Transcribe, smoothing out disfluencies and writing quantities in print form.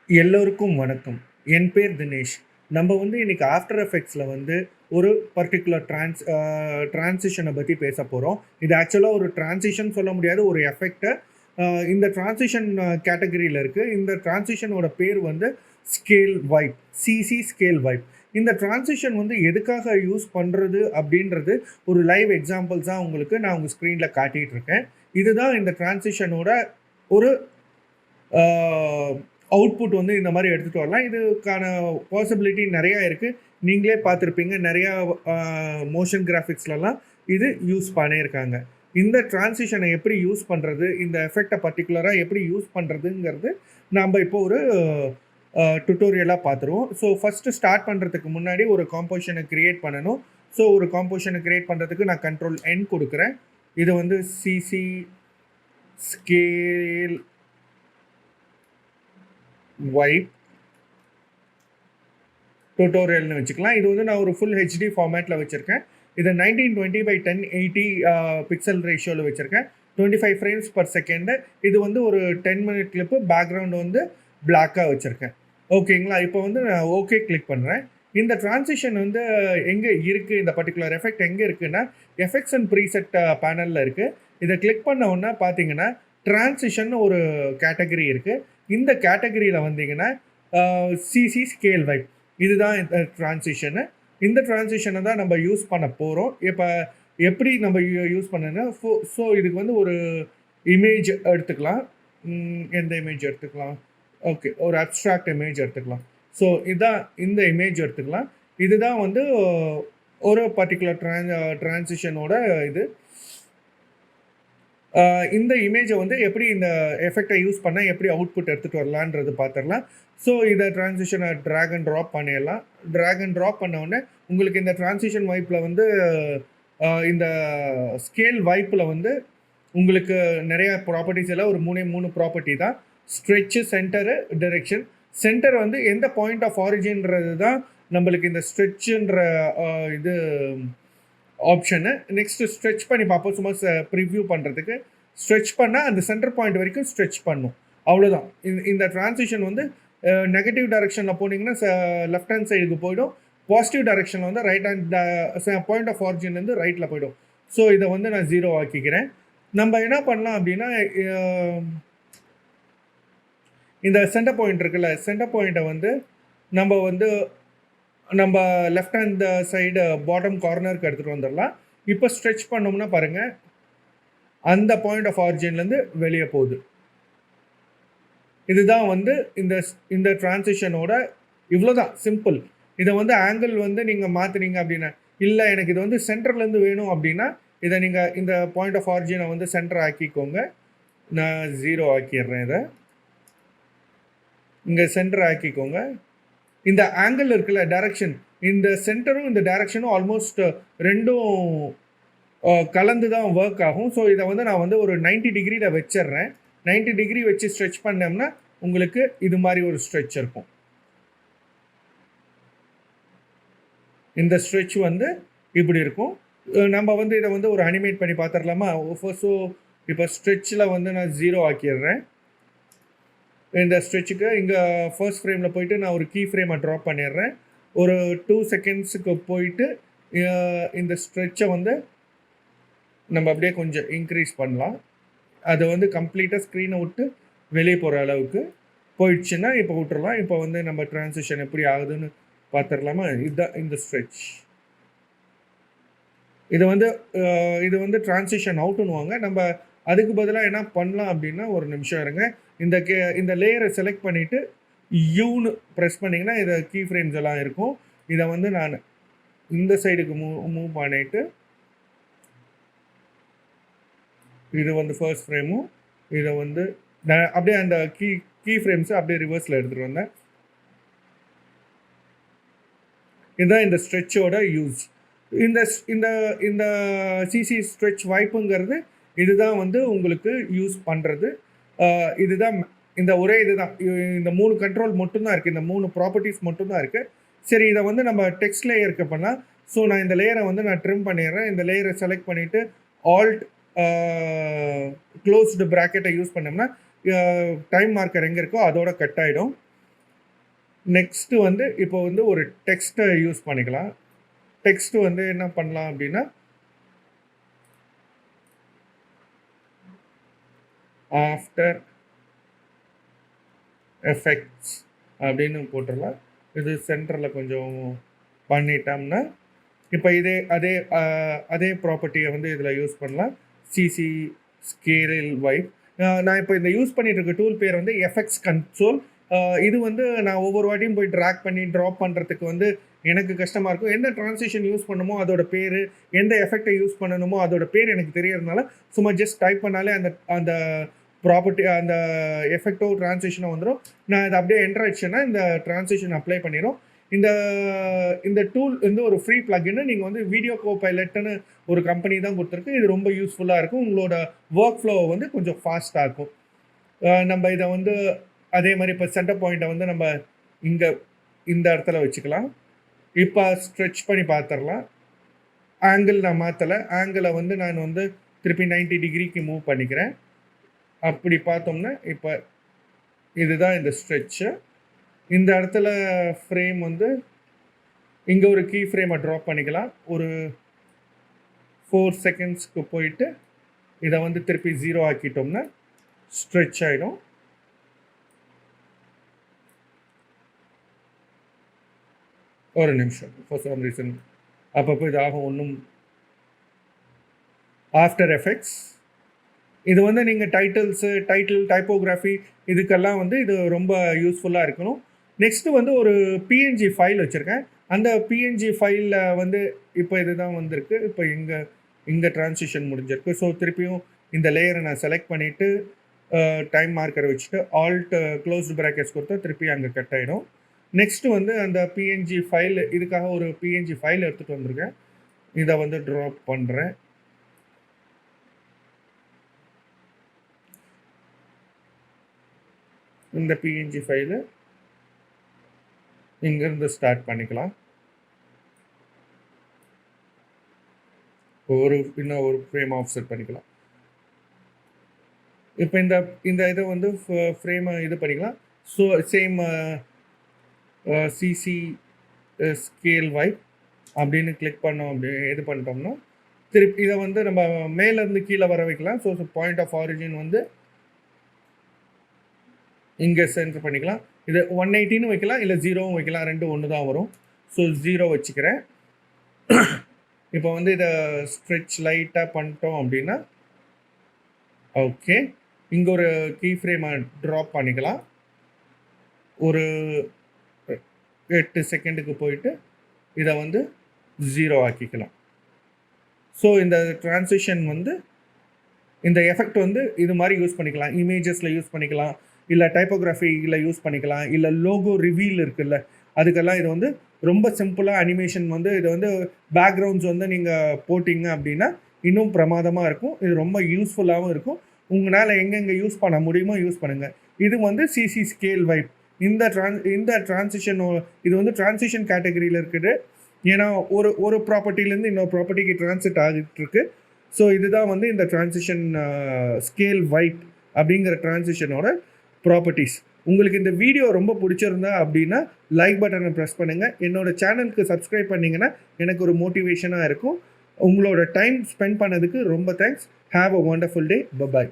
எல்லோருக்கும் வணக்கம். என் பேர் தினேஷ். நம்ம வந்து இன்னைக்கு ஆஃப்டர் எஃபெக்ட்ஸில் வந்து ஒரு பர்ட்டிகுலர் ட்ரான்சிஷனை பற்றி பேச போகிறோம். இது ஆக்சுவலாக ஒரு ட்ரான்சிஷன் சொல்ல முடியாது, ஒரு எஃபெக்டை இந்த ட்ரான்சிஷன் கேட்டகரியில் இருக்குது. இந்த ட்ரான்சிஷனோட பேர் வந்து scale vibe, CC scale vibe. இந்த ட்ரான்சிஷன் வந்து எதுக்காக யூஸ் பண்ணுறது அப்படின்றது ஒரு லைவ் எக்ஸாம்பிள்ஸாக உங்களுக்கு நான் உங்கள் ஸ்க்ரீனில் காட்டிகிட்டு இருக்கேன். இதுதான் இந்த ட்ரான்சிஷனோட ஒரு அவுட்புட் வந்து இந்த மாதிரி எடுத்துகிட்டு வரலாம். இதுக்கான பாசிபிலிட்டி நிறையா இருக்குது. நீங்களே பார்த்துருப்பீங்க, நிறையா மோஷன் கிராஃபிக்ஸ்லலாம் இது யூஸ் பண்ணியிருக்காங்க. இந்த ட்ரான்சிஷனை எப்படி யூஸ் பண்ணுறது, இந்த எஃபெக்டை பர்டிகுலராக எப்படி யூஸ் பண்ணுறதுங்கிறது நம்ம இப்போ ஒரு டுட்டோரியலாக பார்த்துருவோம். ஸோ ஃபஸ்ட்டு ஸ்டார்ட் பண்ணுறதுக்கு முன்னாடி ஒரு காம்போசிஷனை க்ரியேட் பண்ணணும். ஸோ ஒரு காம்போசிஷனை க்ரியேட் பண்ணுறதுக்கு நான் கண்ட்ரோல் என் கொடுக்குறேன். இது வந்து சிசி ஸ்கேல் வைப் டுட்டோரியல்னு வச்சுக்கலாம். இது வந்து நான் ஒரு ஃபுல் ஹெச்டி ஃபார்மேட்டில் வச்சுருக்கேன். இதை 1920x1080 பிக்சல் ரேஷியோவில் வச்சுருக்கேன். 25 ஃப்ரேம்ஸ் பர் செகண்டு. இது வந்து ஒரு 10 மினிட் கிளிப்பு. பேக்ரவுண்டு வந்து பிளாக்காக வச்சுருக்கேன். ஓகேங்களா? இப்போ வந்து நான் ஓகே கிளிக் பண்ணுறேன். இந்த ட்ரான்சிஷன் வந்து எங்கே இருக்குது, இந்த பர்டிகுலர் எஃபெக்ட் எங்கே இருக்குன்னா எஃபெக்ட்ஸ் அண்ட் ப்ரீசெட் பேனலில் இருக்குது. இதை கிளிக் பண்ண உடனே பார்த்தீங்கன்னா ட்ரான்சிஷன் ஒரு கேட்டகரி இருக்குது. இந்த கேட்டகரியில் வந்தீங்கன்னா சிசி ஸ்கேல் வைப், இதுதான் இந்த ட்ரான்சிஷனு. இந்த ட்ரான்சிஷனை தான் நம்ம யூஸ் பண்ண போகிறோம். இப்போ எப்படி நம்ம யூஸ் பண்ணனா, ஸோ இதுக்கு வந்து ஒரு இமேஜ் எடுத்துக்கலாம். எந்த இமேஜ் எடுத்துக்கலாம்? ஓகே, ஒரு அப்ஸ்ட்ராக்ட் இமேஜ் எடுத்துக்கலாம். ஸோ இதுதான் இந்த இமேஜ் எடுத்துக்கலாம். இதுதான் வந்து ஒரு பர்டிகுலர் ட்ரான்சிஷனோட இது. இந்த இமேஜை வந்து எப்படி இந்த எஃபெக்டை யூஸ் பண்ணால் எப்படி அவுட்புட் எடுத்துகிட்டு வரலான்றது பார்த்துடலாம். ஸோ இதை ட்ரான்சிஷனை ட்ராக் அண்ட் ட்ராப் பண்ணிடலாம். ட்ராக் அண்ட் ட்ராப் பண்ண உடனே உங்களுக்கு இந்த ட்ரான்சிஷன் வைப்பில் வந்து இந்த ஸ்கேல் வைப்பில் வந்து உங்களுக்கு நிறைய ப்ராப்பர்ட்டிஸ் எல்லாம் ஒரு 3 ப்ராப்பர்ட்டி தான். Stretch, centre, direction. சென்டர் வந்து எந்த பாயிண்ட் ஆஃப் ஆரிஜின்றது தான் நம்மளுக்கு இந்த ஸ்ட்ரெச்சுன்ற இது ஆப்ஷனு. நெக்ஸ்ட்டு ஸ்ட்ரெச் பண்ணி பார்ப்போம். சும்மா ப்ரிவ்யூ பண்ணுறதுக்கு ஸ்ட்ரெச் பண்ணால் அந்த சென்டர் பாயிண்ட் வரைக்கும் ஸ்ட்ரெச் பண்ணும். அவ்வளோதான். இந்த ட்ரான்சிஷன் வந்து நெகட்டிவ் டைரெக்ஷனில் போனீங்கன்னா லெஃப்ட் ஹேண்ட் சைடுக்கு போய்டும். பாசிட்டிவ் டைரெக்ஷனில் வந்து ரைட் ஹேண்ட் பாயிண்ட் ஆஃப் ஆரிஜின்லேருந்து ரைட்டில் போய்டும். ஸோ இதை வந்து நான் 0 ஆக்கிக்கிறேன். நம்ம என்ன பண்ணலாம் அப்படின்னா, இந்த சென்டர் பாயிண்ட் இருக்குல்ல, சென்டர் பாயிண்ட்டை வந்து நம்ம லெஃப்ட் ஹேண்ட் சைடு பாட்டம் கார்னருக்கு எடுத்துகிட்டு வந்துடலாம். இப்போ ஸ்ட்ரெச் பண்ணோம்னா பாருங்கள், அந்த பாயிண்ட் ஆஃப் ஆரிஜின்லேருந்து வெளியே போகுது. இதுதான் வந்து இந்த ட்ரான்சிஷனோட இவ்வளோதான், சிம்பிள். இதை வந்து ஆங்கிள் வந்து நீங்கள் மாற்றுனீங்க அப்படின்னா, இல்லை எனக்கு இது வந்து சென்டர்லேருந்து வேணும் அப்படின்னா, இதை நீங்கள் இந்த பாயிண்ட் ஆஃப் ஆரிஜினை வந்து சென்டர் ஆக்கிக்கோங்க. நான் 0 ஆக்கிடுறேன். இதை இங்கே சென்டர் ஆக்கிக்கோங்க. இந்த ஆங்கிள் இருக்குல்ல, டைரக்ஷன், இந்த சென்டரும் இந்த டைரக்ஷனும் ஆல்மோஸ்ட் ரெண்டும் கலந்து தான் ஒர்க் ஆகும். ஸோ இதை வந்து நான் வந்து ஒரு 90 டிகிரியில் வச்சிடுறேன். 90 டிகிரி வச்சு ஸ்ட்ரெச் பண்ணோம்னா உங்களுக்கு இது மாதிரி ஒரு ஸ்ட்ரெச் இருக்கும். இந்த ஸ்ட்ரெச் வந்து இப்படி இருக்கும். நம்ம வந்து இதை வந்து ஒரு அனிமேட் பண்ணி பார்த்துடலாமா? ஸோ இப்போ ஸ்ட்ரெச்சில் வந்து நான் 0 ஆக்கிடுறேன். இந்த ஸ்ட்ரெச்சுக்கு இங்கே ஃபர்ஸ்ட் ஃப்ரேமில் போயிட்டு நான் ஒரு கீ ஃப்ரேமை ட்ராப் பண்ணிடுறேன். ஒரு 2 செகண்ட்ஸுக்கு போயிட்டு இந்த ஸ்ட்ரெச்சை வந்து நம்ம அப்படியே கொஞ்சம் இன்க்ரீஸ் பண்ணலாம். அதை வந்து கம்ப்ளீட்டாக ஸ்க்ரீனை விட்டு வெளியே போகிற அளவுக்கு போயிடுச்சுன்னா இப்போ விட்டுறலாம். இப்போ வந்து நம்ம ட்ரான்சிஷன் எப்படி ஆகுதுன்னு பார்த்துடலாமா? இதுதான் இந்த ஸ்ட்ரெச். இது வந்து ட்ரான்சிஷன் அவுட்டுன்னுவாங்க. நம்ம அதுக்கு பதிலாக என்ன பண்ணலாம் அப்படின்னா, ஒரு நிமிஷம் இருங்க. இந்த லேயரை செலக்ட் பண்ணிவிட்டு யூன்னு ப்ரெஸ் பண்ணிங்கன்னா இதை கீ ஃப்ரேம்ஸ் எல்லாம் இருக்கும். இதை வந்து நான் இந்த சைடுக்கு மூவ் பண்ணிவிட்டு, இது வந்து ஃபர்ஸ்ட் ஃப்ரேமும், இதை வந்து நான் அப்படியே அந்த கீ ஃப்ரேம்ஸை அப்படியே ரிவர்ஸில் எடுத்துகிட்டு வந்தேன். இதுதான் இந்த ஸ்ட்ரெச்சோட யூஸ். இந்த சிசி ஸ்ட்ரெச் வைப்புங்கிறது இதுதான் வந்து உங்களுக்கு யூஸ் பண்ணுறது. இதுதான் இந்த ஒரே இதுதான். இந்த 3 கண்ட்ரோல் மட்டும்தான் இருக்குது. இந்த 3 ப்ராப்பர்ட்டிஸ் மட்டும்தான் இருக்குது. சரி, இதை வந்து நம்ம டெக்ஸ்ட் லேயருக்கு பண்ணலாம். ஸோ நான் இந்த லேயரை வந்து நான் ட்ரிம் பண்ணிடுறேன். இந்த லேயரை செலக்ட் பண்ணிவிட்டு ஆல்ட் க்ளோஸ்டு ப்ராக்கெட்டை யூஸ் பண்ணோம்னா டைம் மார்க்கர் எங்கே இருக்கோ அதோட கட் ஆகிடும். நெக்ஸ்ட்டு வந்து இப்போ வந்து ஒரு டெக்ஸ்ட்டை யூஸ் பண்ணிக்கலாம். டெக்ஸ்ட் வந்து என்ன பண்ணலாம் அப்படின்னா, ஆஃப்டர் எஃபெக்ட்ஸ் அப்படின்னு போட்டுடலாம். இது சென்டரில் கொஞ்சம் பண்ணிட்டோம்னா, இப்போ அதே ப்ராப்பர்ட்டியை வந்து இதில் யூஸ் பண்ணலாம். CC scale vibe. நான் இப்போ இந்த யூஸ் பண்ணிட்டு இருக்க டூல் பேர் வந்து எஃபெக்ட்ஸ் கன்சோல். இது வந்து நான் ஒவ்வொரு வாட்டியும் போய் ட்ராக் பண்ணி ட்ராப் பண்ணுறதுக்கு வந்து எனக்கு கஷ்டமாக இருக்கும். எந்த ட்ரான்சிஷன் யூஸ் பண்ணணுமோ அதோட பேர், எந்த எஃபெக்டை யூஸ் பண்ணணுமோ அதோட பேர் எனக்கு தெரியறதுனால சும்மா ஜஸ்ட் டைப் பண்ணாலே அந்த அந்த ப்ராப்பர்ட்டி அந்த எஃபெக்டோ ட்ரான்சிஷனோ வந்துடும். நான் இதை அப்படியே என்டர் ஆயிடுச்சுன்னா இந்த ட்ரான்சிஷன் அப்ளை பண்ணிடும். இந்த இந்த டூல் வந்து ஒரு ஃப்ரீ பிளக்இன்னு. நீங்கள் வந்து வீடியோ கோபைலட்னு ஒரு கம்பெனி தான் கொடுத்துருக்கு. இது ரொம்ப யூஸ்ஃபுல்லாக இருக்கும். உங்களோட ஒர்க் ஃப்ளோவை வந்து கொஞ்சம் ஃபாஸ்ட்டாக இருக்கும். நம்ம இதை வந்து அதே மாதிரி இப்போ சென்டர் பாயிண்ட்டை வந்து நம்ம இங்கே இந்த இடத்துல வச்சுக்கலாம். இப்போ ஸ்ட்ரெச் பண்ணி பார்த்துடலாம். ஆங்கிள் நான் மாற்றலை. ஆங்கிளை வந்து நான் வந்து திருப்பி 90 டிகிரிக்கு மூவ் பண்ணிக்கிறேன். அப்படி பார்த்தோம்னா இப்போ இதுதான் இந்த ஸ்ட்ரெச்சு. இந்த இடத்துல ஃப்ரேம் வந்து இங்கே ஒரு கீ ஃப்ரேமை ட்ராப் பண்ணிக்கலாம். ஒரு 4 செகண்ட்ஸ்க்கு போயிட்டு இதை வந்து திருப்பி 0 ஆக்கிட்டோம்னா ஸ்ட்ரெச் ஆகிடும். ஒரு நிமிஷம், ஃபார் சம் ரீசன் அப்பப்போ இது ஆகும். ஒன்றும் ஆஃப்டர் எஃபெக்ட்ஸ் இது வந்து நீங்கள் டைட்டில் டைப்போகிராஃபி இதுக்கெல்லாம் வந்து இது ரொம்ப யூஸ்ஃபுல்லாக இருக்கணும். நெக்ஸ்ட்டு வந்து ஒரு பிஎன்ஜி ஃபைல் வச்சுருக்கேன். அந்த பிஎன்ஜி ஃபைலில் வந்து இப்போ இதுதான் வந்திருக்கு. இப்போ இங்கே ட்ரான்சிஷன் முடிஞ்சிருக்கு. ஸோ திருப்பியும் இந்த லேயரை நான் செலக்ட் பண்ணிவிட்டு டைம் மார்க்கரை வச்சுட்டு ஆல்ட் க்ளோஸ்டு ப்ராக்கெட்ஸ் கொடுத்தா திருப்பி அங்கே கட் ஆகிடும். நெக்ஸ்ட்டு வந்து அந்த பிஎன்ஜி ஃபைல், இதுக்காக ஒரு பிஎன்ஜி ஃபைல் எடுத்துகிட்டு வந்திருக்கேன். இதை வந்து ட்ராப் பண்ணுறேன். இந்த பிஎன்ஜி ஃபைலு இங்கேருந்து ஸ்டார்ட் பண்ணிக்கலாம். இன்னும் ஒரு ஃப்ரேம் ஆஃப்செட் பண்ணிக்கலாம். இப்போ இந்த இதை வந்து ஃப்ரேமை இது பண்ணிக்கலாம். So same CC scale vibe அப்படின்னு கிளிக் பண்ணோம். அப்படி இது பண்ணிட்டோம்னா திருப்பி இதை வந்து நம்ம மேலேருந்து கீழே வர வைக்கலாம். ஸோ பாயிண்ட் ஆஃப் ஆரிஜின் வந்து இங்கே சென்டர் பண்ணிக்கலாம். இது 180ன்னு வைக்கலாம், இல்லை 0வும் வைக்கலாம். ரெண்டும் ஒன்று தான் வரும். ஸோ 0 வச்சுக்கிறேன். இப்போ வந்து இதை ஸ்ட்ரெச் லைட்டாக பண்ணிட்டோம் அப்படின்னா ஓகே. இங்கே ஒரு கீ ஃப்ரேமை ட்ராப் பண்ணிக்கலாம். ஒரு 8 செகண்டுக்கு போயிட்டு இதை வந்து 0 ஆக்கிக்கலாம். ஸோ இந்த ட்ரான்சிஷன் வந்து இந்த எஃபெக்ட் வந்து இது மாதிரி யூஸ் பண்ணிக்கலாம். இமேஜஸில் யூஸ் பண்ணிக்கலாம், இல்லை டைப்போகிராஃபியில் யூஸ் பண்ணிக்கலாம், இல்லை லோகோ ரிவீல் இருக்குல்ல அதுக்கெல்லாம் இது வந்து ரொம்ப சிம்பிளாக அனிமேஷன் வந்து இது வந்து பேக்ரவுண்ட்ஸ் வந்து நீங்கள் போட்டிங்க அப்படின்னா இன்னும் பிரமாதமாக இருக்கும். இது ரொம்ப யூஸ்ஃபுல்லாகவும் இருக்கும். உங்களால் எங்கெங்கே யூஸ் பண்ண முடியுமோ யூஸ் பண்ணுங்கள். இது வந்து சிசி ஸ்கேல் வைப். இந்த ட்ரான்சிஷன் இது வந்து ட்ரான்சிஷன் கேட்டகரியில் இருக்குது. ஏன்னா ஒரு ப்ராப்பர்ட்டிலேருந்து இன்னொரு ப்ராப்பர்ட்டிக்கு ட்ரான்சிட் ஆகிட்டுருக்கு. ஸோ இதுதான் வந்து இந்த ட்ரான்சிஷன் ஸ்கேல் வைப் அப்படிங்கிற ட்ரான்சிஷனோட ப்ராப்பர்ட்டிஸ். உங்களுக்கு இந்த வீடியோ ரொம்ப பிடிச்சிருந்தா அப்படின்னா லைக் பட்டனை ப்ரெஸ் பண்ணுங்கள். என்னோடய சேனலுக்கு சப்ஸ்கிரைப் பண்ணிங்கன்னா எனக்கு ஒரு மோட்டிவேஷனாக இருக்கும். உங்களோட டைம் ஸ்பெண்ட் பண்ணதுக்கு ரொம்ப thanks. Have a wonderful day. By.